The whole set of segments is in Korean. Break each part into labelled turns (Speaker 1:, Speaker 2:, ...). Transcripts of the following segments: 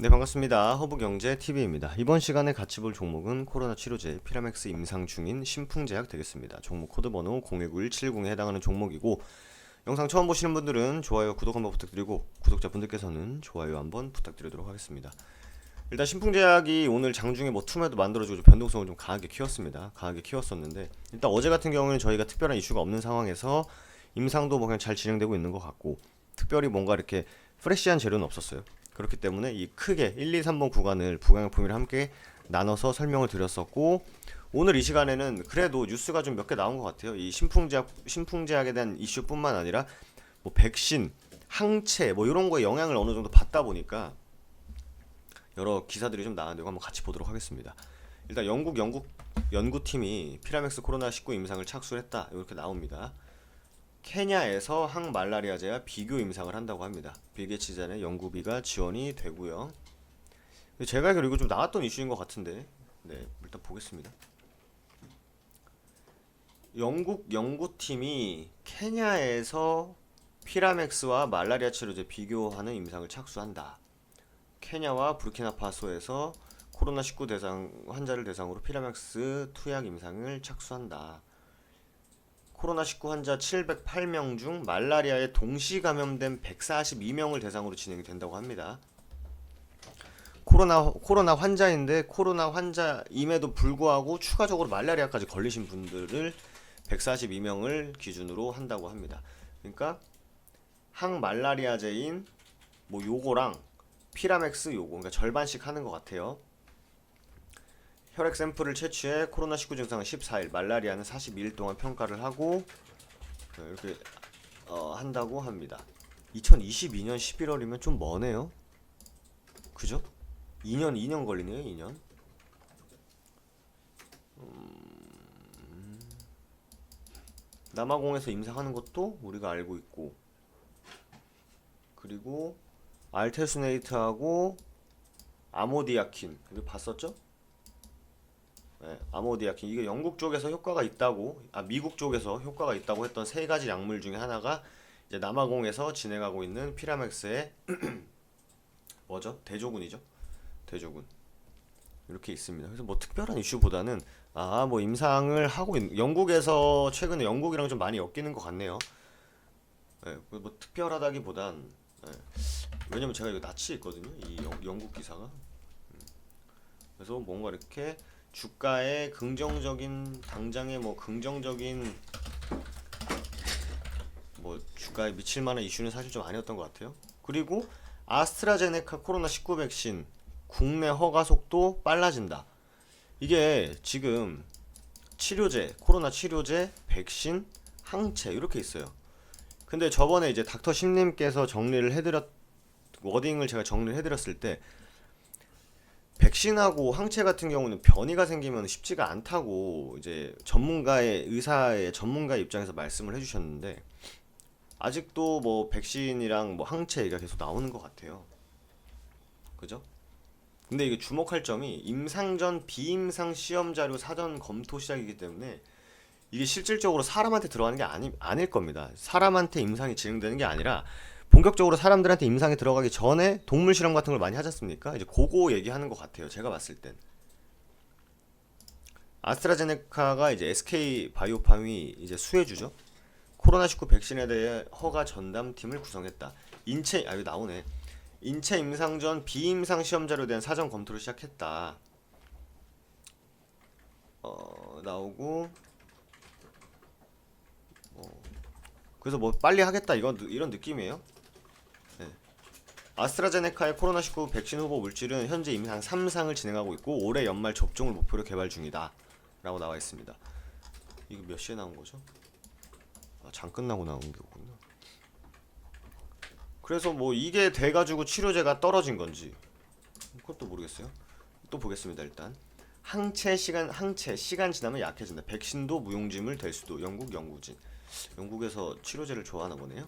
Speaker 1: 네, 반갑습니다. 허브경제TV입니다. 이번 시간에 같이 볼 종목은 코로나 치료제 피라맥스 임상 중인 신풍제약 되겠습니다. 종목 코드번호 019170에 해당하는 종목이고, 영상 처음 보시는 분들은 좋아요, 구독 한번 부탁드리고, 구독자분들께서는 좋아요 한번 부탁드리도록 하겠습니다. 일단 신풍제약이 오늘 장중에 뭐 투매도 만들어주고 변동성을 좀 강하게 키웠습니다. 강하게 키웠었는데, 일단 어제 같은 경우에는 저희가 특별한 이슈가 없는 상황에서 임상도 뭐 그냥 잘 진행되고 있는 것 같고, 특별히 뭔가 이렇게 프레시한 재료는 없었어요. 그렇기 때문에 이 크게 1, 2, 3번 구간을 부강약품이랑 함께 나눠서 설명을 드렸었고, 오늘 이 시간에는 그래도 뉴스가 좀 몇 개 나온 것 같아요. 이 신풍제약에 대한 이슈뿐만 아니라 뭐 백신, 항체 뭐 이런 거에 영향을 어느 정도 받다 보니까 여러 기사들이 좀 나왔는데 한번 같이 보도록 하겠습니다. 일단 영국 연구팀이 피라맥스 코로나19 임상을 착수했다 이렇게 나옵니다. 케냐에서 항말라리아제와 비교 임상을 한다고 합니다. 빌게츠 잔의 연구비가 지원이 되고요. 제가 알기로 이거 좀 나왔던 이슈인 것 같은데, 네, 일단 보겠습니다. 영국 연구팀이 케냐에서 피라맥스와 말라리아 치료제 비교하는 임상을 착수한다. 케냐와 부르키나파소에서 코로나19 환자를 대상으로 피라맥스 투약 임상을 착수한다. 코로나19 환자 708명 중 말라리아에 동시 감염된 142명을 대상으로 진행이 된다고 합니다. 코로나 환자인데 코로나 환자임에도 불구하고 추가적으로 말라리아까지 걸리신 분들을 142명을 기준으로 한다고 합니다. 그러니까 항말라리아제인 뭐 요거랑 피라맥스 요거 그러니까 절반씩 하는 것 같아요. 혈액 샘플을 채취해 코로나19 증상은 14일, 말라리아는 42일 동안 평가를 하고 이렇게 한다고 합니다. 2022년 11월이면 좀 머네요. 그죠? 2년 걸리네요. 2년. 남아공에서 임상하는 것도 우리가 알고 있고, 그리고 알테수네이트하고 아모디아킨 이거 봤었죠? 네, 아모디아킨 이게 영국 쪽에서 효과가 있다고, 미국 쪽에서 효과가 있다고 했던 세 가지 약물 중에 하나가 이제 남아공에서 진행하고 있는 피라맥스의 뭐죠? 대조군이죠. 대조군 이렇게 있습니다. 그래서 뭐 특별한 이슈보다는 뭐 임상을 하고 영국에서 최근에 영국이랑 좀 많이 엮이는 것 같네요. 네, 뭐 특별하다기보단 네, 왜냐면 제가 이거 낯이 있거든요. 이 영국 기사가. 그래서 뭔가 이렇게 주가에 긍정적인 당장에 뭐 긍정적인 뭐 주가에 미칠 만한 이슈는 사실 좀 아니었던 것 같아요. 그리고 아스트라제네카 코로나19 백신 국내 허가 속도 빨라진다. 이게 지금 치료제, 코로나 치료제, 백신, 항체 이렇게 있어요. 근데 저번에 이제 닥터 심님께서 워딩을 제가 정리를 해드렸을 때 백신하고 항체 같은 경우는 변이가 생기면 쉽지가 않다고 이제 의사의 전문가 입장에서 말씀을 해주셨는데 아직도 뭐 백신이랑 뭐 항체 얘기가 계속 나오는 것 같아요. 그죠? 근데 이게 주목할 점이 임상 전 비임상 시험 자료 사전 검토 시작이기 때문에 이게 실질적으로 사람한테 들어가는 게 아닐 겁니다. 사람한테 임상이 진행되는 게 아니라 본격적으로 사람들한테 임상이 들어가기 전에 동물 실험 같은 걸 많이 하지 않습니까? 이제 그거 얘기하는 것 같아요. 제가 봤을 땐. 아스트라제네카가 이제 SK 바이오팜이 이제 수혜주죠. 코로나19 백신에 대해 허가 전담팀을 구성했다. 여기 나오네. 인체 임상 전 비임상 시험 자료에 대한 사전 검토를 시작했다. 나오고 그래서 뭐 빨리 하겠다 이런 느낌이에요. 네. 아스트라제네카의 코로나19 백신 후보 물질은 현재 임상 3상을 진행하고 있고 올해 연말 접종을 목표로 개발 중이다 라고 나와 있습니다. 이거 몇 시에 나온 거죠? 장 끝나고 나온 거구나. 그래서 뭐 이게 돼가지고 치료제가 떨어진 건지 그것도 모르겠어요. 또 보겠습니다. 일단 항체 시간 지나면 약해진다. 백신도 무용지물 될 수도. 영국 연구진. 영국에서 치료제를 좋아하나 보네요.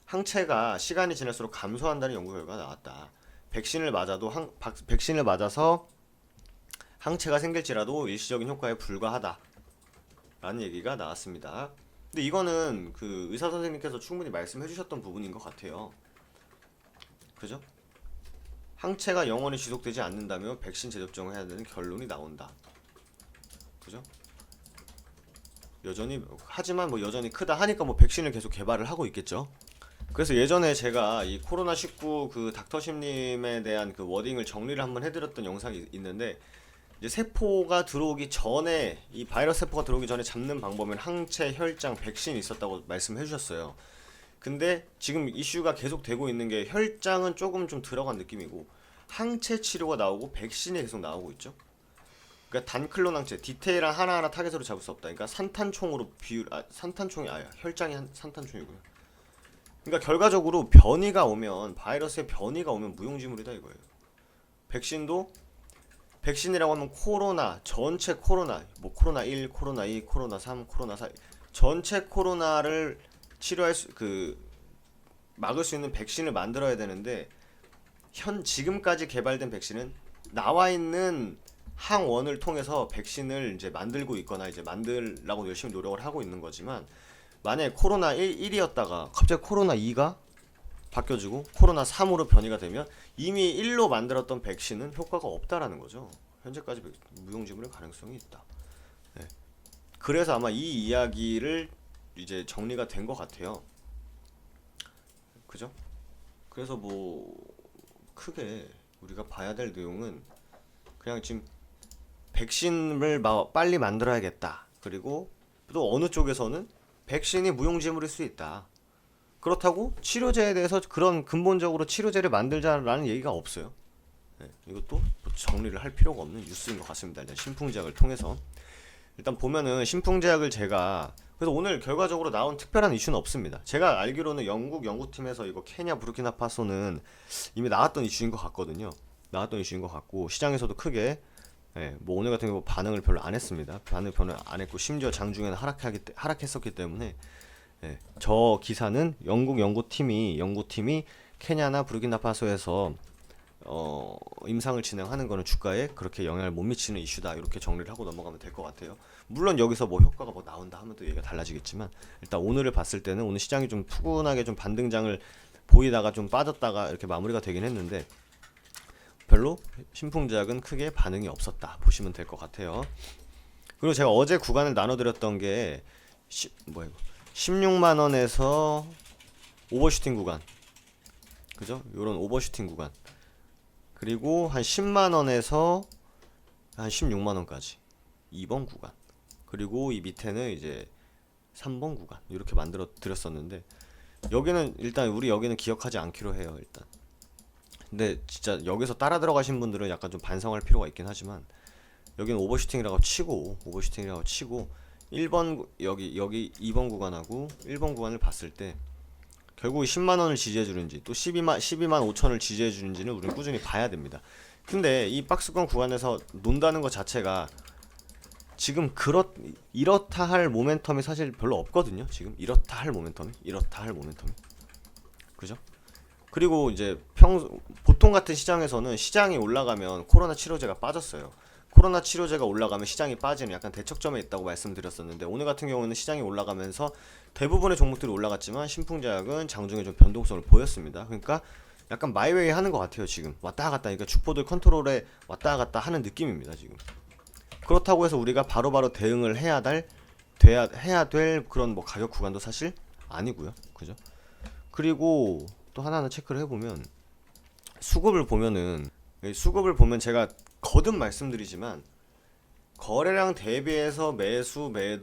Speaker 1: 항체가 시간이 지날수록 감소한다는 연구 결과가 나왔다. 백신을 맞아서 항체가 생길지라도 일시적인 효과에 불과하다. 라는 얘기가 나왔습니다. 근데 이거는 그 의사 선생님께서 충분히 말씀해 주셨던 부분인 것 같아요. 그죠? 항체가 영원히 지속되지 않는다면 백신 재접종을 해야 되는 결론이 나온다. 그죠? 여전히 하지만 뭐 여전히 크다 하니까 뭐 백신을 계속 개발을 하고 있겠죠. 그래서 예전에 제가 이 코로나19 그 닥터심님에 대한 그 워딩을 정리를 한번 해드렸던 영상이 있는데, 이제 세포가 들어오기 전에 이 바이러스 세포가 들어오기 전에 잡는 방법은 항체, 혈장, 백신이 있었다고 말씀해 주셨어요. 근데 지금 이슈가 계속 되고 있는 게 혈장은 조금 좀 들어간 느낌이고 항체 치료가 나오고 백신이 계속 나오고 있죠. 그러니까 단클론 항체, 디테일한 하나하나 타겟으로 잡을 수 없다. 그러니까 산탄총으로 산탄총이 혈장이 산탄총이고요. 그러니까 결과적으로 변이가 오면, 바이러스의 변이가 오면 무용지물이다 이거예요. 백신도 백신이라고 하면 코로나, 전체 코로나, 뭐 코로나 1, 코로나 2, 코로나 3, 코로나 4 전체 코로나를 치료할 막을 수 있는 백신을 만들어야 되는데, 지금까지 개발된 백신은 나와 있는 항원을 통해서 백신을 이제 만들고 있거나 이제 만들라고 열심히 노력을 하고 있는 거지만, 만약에 코로나 1이었다가 갑자기 코로나 2가 바뀌어지고 코로나 3으로 변이가 되면 이미 1로 만들었던 백신은 효과가 없다라는 거죠. 현재까지 무용지물의 가능성이 있다. 네. 그래서 아마 이 이야기를 이제 정리가 된 것 같아요. 그죠? 그래서 뭐 크게 우리가 봐야 될 내용은 그냥 지금 백신을 빨리 만들어야겠다. 그리고 또 어느 쪽에서는 백신이 무용지물일 수 있다. 그렇다고 치료제에 대해서 그런 근본적으로 치료제를 만들자라는 얘기가 없어요. 네, 이것도 정리를 할 필요가 없는 뉴스인 것 같습니다. 일단 신풍제약을 통해서 일단 보면은 신풍제약을 제가 그래서 오늘 결과적으로 나온 특별한 이슈는 없습니다. 제가 알기로는 영국 연구팀에서 이거 케냐 부르키나파소는 이미 나왔던 이슈인 것 같거든요. 나왔던 이슈인 것 같고 시장에서도 크게 뭐 오늘 같은 경우 반응을 별로 안 했습니다. 반응을 별로 안 했고 심지어 장중에는 하락했었기 때문에 저 기사는 영국 연구팀이 케냐나 부르키나파소에서 임상을 진행하는 거는 주가에 그렇게 영향을 못 미치는 이슈다, 이렇게 정리를 하고 넘어가면 될 것 같아요. 물론 여기서 뭐 효과가 뭐 나온다 하면 또 얘기가 달라지겠지만, 일단 오늘을 봤을 때는 오늘 시장이 좀 푸근하게 좀 반등장을 보이다가 좀 빠졌다가 이렇게 마무리가 되긴 했는데 별로 신풍제약은 크게 반응이 없었다 보시면 될 것 같아요. 그리고 제가 어제 구간을 나눠드렸던 게 16만원에서 오버슈팅 구간, 그죠? 요런 오버슈팅 구간, 그리고 한 10만원에서 한 16만원까지 2번 구간, 그리고 이 밑에는 이제 3번 구간, 이렇게 만들어 드렸었는데 여기는 일단 우리 여기는 기억하지 않기로 해요. 일단 근데 진짜 여기서 따라 들어가신 분들은 약간 좀 반성할 필요가 있긴 하지만, 여기는 오버슈팅이라고 치고 1번 여기 2번 구간하고 1번 구간을 봤을 때 결국 10만원을 지지해주는지 또 12만 5천을 지지해주는지는 우리는 꾸준히 봐야 됩니다. 근데 이 박스권 구간에서 논다는 것 자체가 지금 이렇다 할 모멘텀이 사실 별로 없거든요. 지금 이렇다 할 모멘텀이 그죠? 그리고 이제 보통 같은 시장에서는 시장이 올라가면 코로나 치료제가 빠졌어요. 코로나 치료제가 올라가면 시장이 빠지는 약간 대척점에 있다고 말씀드렸었는데, 오늘 같은 경우는 시장이 올라가면서 대부분의 종목들이 올라갔지만 신풍제약은 장중에 좀 변동성을 보였습니다. 그러니까 약간 마이웨이 하는 것 같아요. 지금 왔다 갔다, 그러니까 주포들 컨트롤에 왔다 갔다 하는 느낌입니다. 지금 그렇다고 해서 우리가 바로바로 대응을 해야 될 그런 뭐 가격 구간도 사실 아니고요. 그죠? 그리고 또 하나하나 체크를 해보면 수급을 보면 제가 거듭 말씀드리지만 거래량 대비해서 매수에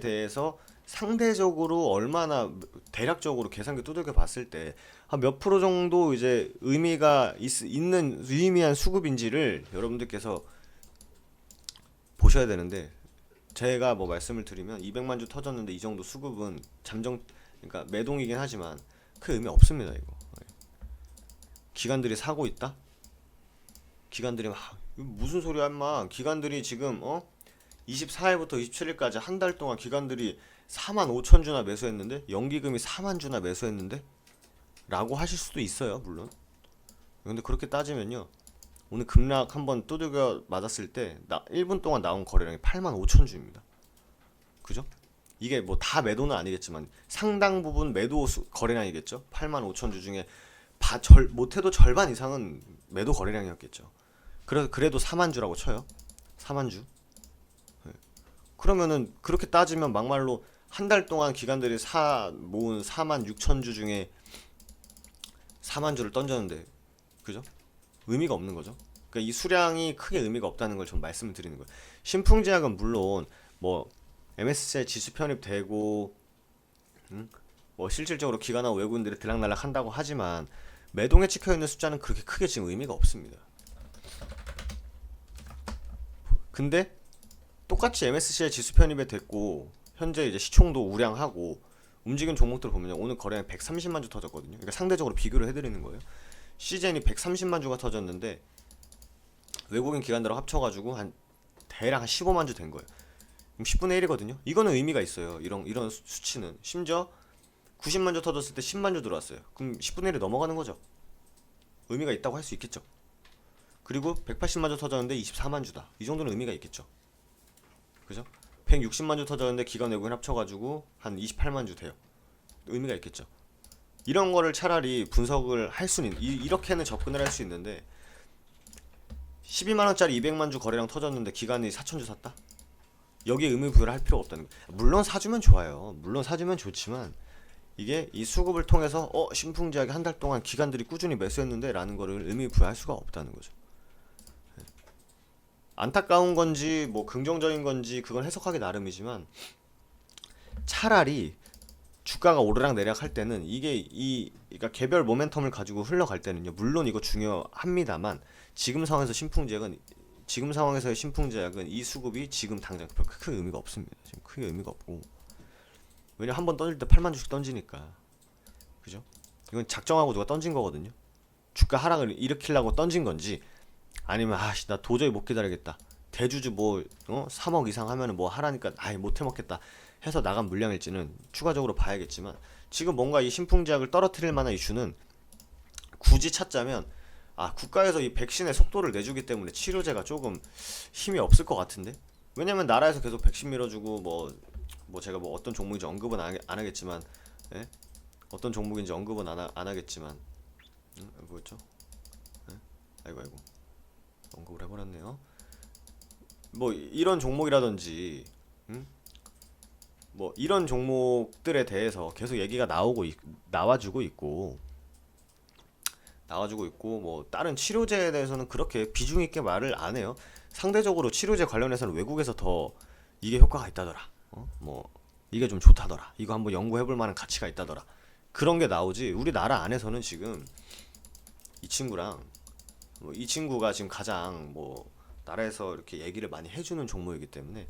Speaker 1: 대해서 상대적으로 얼마나 대략적으로 계산기 두들겨 봤을 때 한 몇 프로 정도 이제 의미가 있는 유의미한 수급인지를 여러분들께서 보셔야 되는데, 제가 뭐 말씀을 드리면 200만 주 터졌는데 이 정도 수급은 그러니까 매동이긴 하지만 큰 의미 없습니다. 이거 기관들이 사고 있다? 기관들이 무슨 소리야 인마. 기관들이 지금 24일부터 27일까지 한 달 동안 기관들이 4만 5천 주나 매수했는데, 연기금이 4만 주나 매수했는데 라고 하실 수도 있어요. 물론 근데 그렇게 따지면요, 오늘 급락 한번 두들겨 맞았을 때 1분 동안 나온 거래량이 8만 5천 주입니다. 그죠? 이게 뭐 다 매도는 아니겠지만 상당 부분 매도 거래량이겠죠. 8만 5천 주 중에 못해도 절반 이상은 매도 거래량이었겠죠. 그래도 4만 주라고 쳐요. 4만 주. 네. 그러면은 그렇게 따지면 막말로 한 달 동안 기관들이 모은 4만 6천 주 중에 4만 주를 던졌는데, 그죠? 의미가 없는 거죠. 그러니까 이 수량이 크게 의미가 없다는 걸 좀 말씀을 드리는 거예요. 신풍제약은 물론 뭐 MSCI 지수 편입되고 뭐 실질적으로 기관하고 외국인들이 들락날락 한다고 하지만 매동에 찍혀있는 숫자는 그렇게 크게 지금 의미가 없습니다. 근데 똑같이 MSCI 지수 편입에 됐고 현재 이제 시총도 우량하고 움직인 종목들을 보면 오늘 거래량 130만 주 터졌거든요. 그러니까 상대적으로 비교를 해드리는 거예요. 시젠이 130만 주가 터졌는데 외국인 기관들하고 합쳐가지고 대략 한 15만 주 된 거예요. 그럼 10분의 1이거든요. 이거는 의미가 있어요. 이런 수치는. 심지어 90만 주 터졌을 때 10만 주 들어왔어요. 그럼 10분의 1이 넘어가는 거죠. 의미가 있다고 할 수 있겠죠. 그리고 180만 주 터졌는데 24만 주다. 이 정도는 의미가 있겠죠. 그죠? 160만 주 터졌는데 기관 외국인 합쳐가지고 한 28만 주 돼요. 의미가 있겠죠. 이런 거를 차라리 분석을 할 수는 이렇게는 접근을 할 수 있는데 12만원짜리 200만 주 거래량 터졌는데 기관이 4천 주 샀다? 여기에 의미 부여를 할 필요가 없다는 거예요. 물론 사주면 좋아요. 물론 사주면 좋지만 이게 이 수급을 통해서 신풍제약이 한 달 동안 기관들이 꾸준히 매수했는데 라는 거를 의미 부여할 수가 없다는 거죠. 안타까운 건지 뭐 긍정적인 건지 그건 해석하기 나름이지만 차라리 주가가 오르락내리락 할 때는 그러니까 개별 모멘텀을 가지고 흘러갈 때는요. 물론 이거 중요합니다만 지금 상황에서의 신풍제약은 이 수급이 지금 당장 크게 의미가 없습니다. 지금 크게 의미가 없고 왜냐면 한번 던질 때 8만 주씩 던지니까 그죠? 이건 작정하고 누가 던진 거거든요. 주가 하락을 일으키려고 던진 건지 아니면 나 도저히 못 기다리겠다. 대주주 3억 이상 하면은 뭐 하라니까 못 해먹겠다 해서 나간 물량일지는 추가적으로 봐야겠지만 지금 뭔가 이 신풍제약을 떨어뜨릴 만한 이슈는 굳이 찾자면 국가에서 이 백신의 속도를 내주기 때문에 치료제가 조금 힘이 없을 것 같은데 왜냐면 나라에서 계속 백신 밀어주고 뭐 제가 뭐 어떤 종목인지 언급은 안 하겠지만 어떤 종목인지 언급은 안 하겠지만 뭐였죠? 아이고 언급을 해버렸네요. 뭐 이런 종목이라든지 뭐 이런 종목들에 대해서 계속 얘기가 나와주고 있고 뭐 다른 치료제에 대해서는 그렇게 비중 있게 말을 안 해요. 상대적으로 치료제 관련해서는 외국에서 더 이게 효과가 있다더라. 뭐 이게 좀 좋다더라. 이거 한번 연구해볼 만한 가치가 있다더라. 그런 게 나오지. 우리나라 안에서는 지금 이 친구가 지금 가장 나라에서 이렇게 얘기를 많이 해주는 종목이기 때문에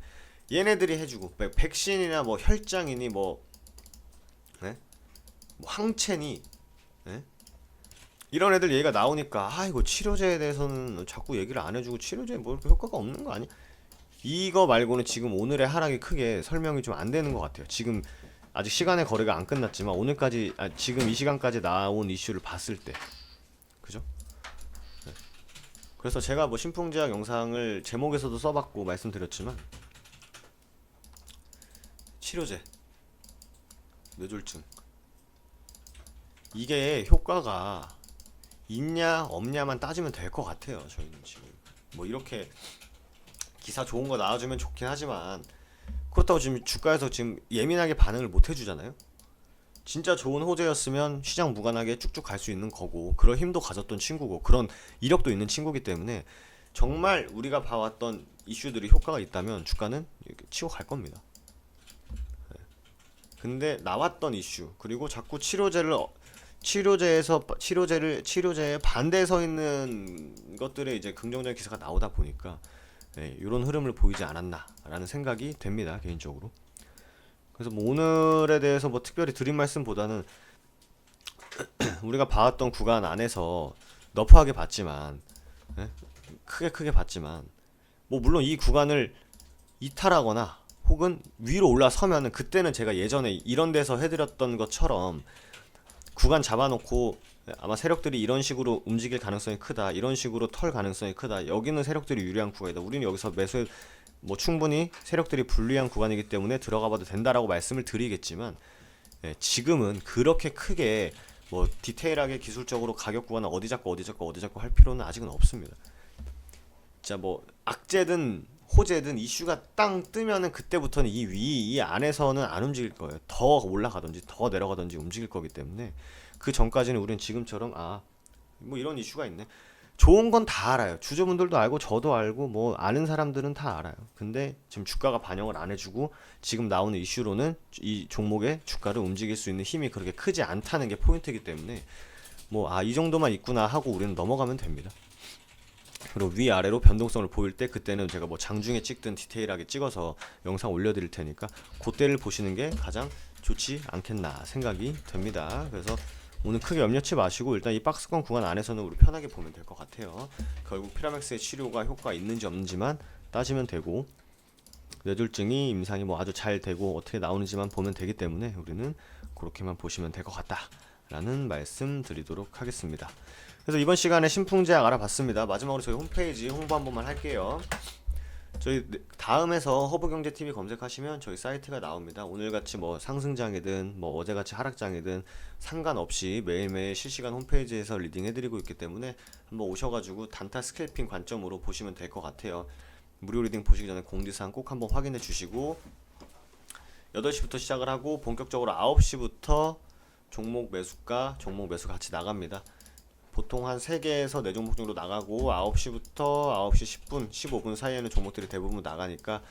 Speaker 1: 얘네들이 해주고 백신이나 뭐 혈장이니 뭐 항체니 이런 애들 얘기가 나오니까 이거 치료제에 대해서는 자꾸 얘기를 안 해주고 치료제에 뭐 효과가 없는 거 아니야? 이거 말고는 지금 오늘의 하락이 크게 설명이 좀 안 되는 것 같아요. 지금 아직 시간의 거래가 안 끝났지만 지금 이 시간까지 나온 이슈를 봤을 때 그죠? 그래서 제가 뭐 신풍제약 영상을 제목에서도 써봤고 말씀드렸지만 치료제, 뇌졸중 이게 효과가 있냐 없냐만 따지면 될 것 같아요. 저희는 지금 뭐 이렇게 기사 좋은 거 나와주면 좋긴 하지만 그렇다고 지금 주가에서 지금 예민하게 반응을 못 해주잖아요. 진짜 좋은 호재였으면 시장 무관하게 쭉쭉 갈 수 있는 거고 그런 힘도 가졌던 친구고 그런 이력도 있는 친구기 때문에 정말 우리가 봐왔던 이슈들이 효과가 있다면 주가는 치고 갈 겁니다. 근데 나왔던 이슈 그리고 자꾸 치료제에 반대에 서 있는 것들에 이제 긍정적인 기사가 나오다 보니까 이런 흐름을 보이지 않았나라는 생각이 됩니다, 개인적으로. 그래서 뭐 오늘에 대해서 뭐 특별히 드린 말씀보다는 우리가 봐왔던 구간 안에서 너프하게 봤지만 크게 봤지만 뭐 물론 이 구간을 이탈하거나 혹은 위로 올라서면은 그때는 제가 예전에 이런 데서 해드렸던 것처럼 구간 잡아놓고 아마 세력들이 이런 식으로 움직일 가능성이 크다, 이런 식으로 털 가능성이 크다, 여기는 세력들이 유리한 구간이다, 우리는 여기서 매수해 뭐 충분히 세력들이 불리한 구간이기 때문에 들어가봐도 된다라고 말씀을 드리겠지만 지금은 그렇게 크게 뭐 디테일하게 기술적으로 가격 구간을 어디 잡고 어디 잡고 어디 잡고 할 필요는 아직은 없습니다. 자, 뭐 악재든 호재든 이슈가 땅 뜨면은 그때부터는 이 안에서는 안 움직일 거예요. 더 올라가든지 더 내려가든지 움직일 거기 때문에 그 전까지는 우리는 지금처럼 뭐 이런 이슈가 있네. 좋은 건 다 알아요. 주주분들도 알고 저도 알고 뭐 아는 사람들은 다 알아요. 근데 지금 주가가 반영을 안 해주고 지금 나오는 이슈로는 이 종목의 주가를 움직일 수 있는 힘이 그렇게 크지 않다는 게 포인트이기 때문에 뭐 이 정도만 있구나 하고 우리는 넘어가면 됩니다. 그리고 위아래로 변동성을 보일 때 그때는 제가 뭐 장중에 찍든 디테일하게 찍어서 영상 올려드릴 테니까 그때를 보시는 게 가장 좋지 않겠나 생각이 됩니다. 그래서 오늘 크게 염려치 마시고 일단 이 박스권 구간 안에서는 우리 편하게 보면 될 것 같아요. 결국 피라맥스의 치료가 효과가 있는지 없는지만 따지면 되고 뇌졸중이 임상이 뭐 아주 잘 되고 어떻게 나오는지만 보면 되기 때문에 우리는 그렇게만 보시면 될 것 같다 라는 말씀 드리도록 하겠습니다. 그래서 이번 시간에 신풍제약 알아봤습니다. 마지막으로 저희 홈페이지 홍보 한 번만 할게요. 저희 다음에서 허브경제TV 검색하시면 저희 사이트가 나옵니다. 오늘같이 뭐 상승장이든 뭐 어제같이 하락장이든 상관없이 매일매일 실시간 홈페이지에서 리딩 해드리고 있기 때문에 한번 오셔가지고 단타 스캘핑 관점으로 보시면 될 것 같아요. 무료 리딩 보시기 전에 공지사항 꼭 한번 확인해 주시고 8시부터 시작을 하고 본격적으로 9시부터 종목 매수가, 종목 매수 같이 나갑니다. 보통 한 3개에서 4종목 정도 나가고 9시부터 9시 10분, 15분 사이에는 종목들이 대부분 나가니까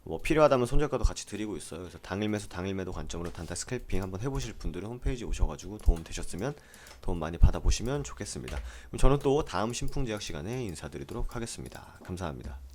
Speaker 1: 뭐 필요하다면 손절가도 같이 드리고 있어요. 그래서 당일 매수, 당일 매도 관점으로 단타 스캘핑 한번 해보실 분들은 홈페이지 오셔가지고 도움 되셨으면 도움 많이 받아보시면 좋겠습니다. 그럼 저는 또 다음 신풍제약 시간에 인사드리도록 하겠습니다. 감사합니다.